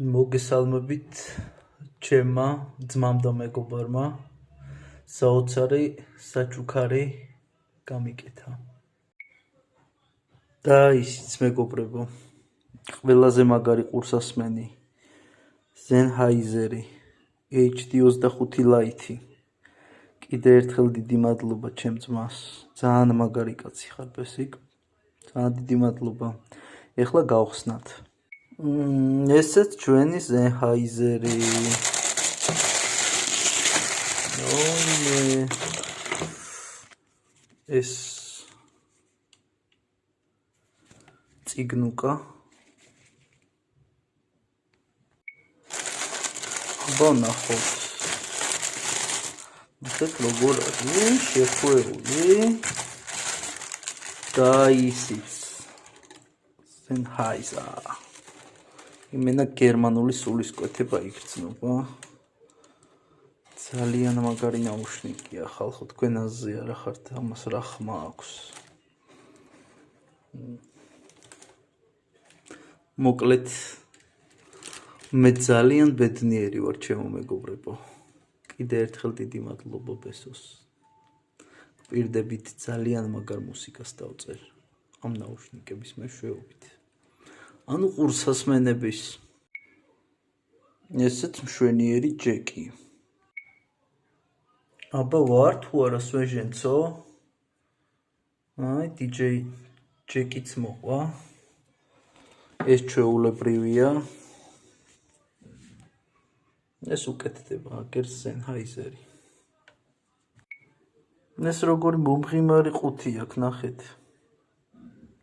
მოგესალმებით ჩემმა ძმამ და მეგობარმა საოცარი საჩუქარი გამიკეთა. და ისიც მეგობრებო, ყველაზე მაგარი ყურსასმენი Sennheiser HD25 Lite. კიდე ერთხელ დიდი მადლობა ჩემ ძმას. ძალიან მაგარი კაცი ხარ ბესიკ. ძალიან დიდი მადლობა. ეხლა გავხსნათ. ესეც ჩვენი Sennheiser. ეს ციგნუკა. ნახოთ. ისეთ როგორ არის შეხვეული და ისიც Sennheiser. იმენა გერმანული სულისკვეთება იგრძნობა. ძალიან მაგარი ნაუშნიკია, ხალხო, თქვენ აზზე არა ხართ, ამას რა ხმა აქვს. მოკლედ, მე ძალიან ბედნიერი ვარ, ჩემო მეგობრებო. კიდე ერთხელ დიდი მადლობა ბესოს. პირდებით ძალიან მაგარ მუსიკას დავწერ ამ ნაუშნიკების მეშვეობით. ანუ ყურსასმენების ესეც მშვენიერი ჯეკი. აბა ვარ თუ არა სვეჟენცო? აი, DJ ჯეკიც მოყვა. ეს ჩვეულებრივია. ეს უკეთდება აგერ Sennheiser. ეს როგორი მომღიმარი ყუთი აქვს, ნახეთ.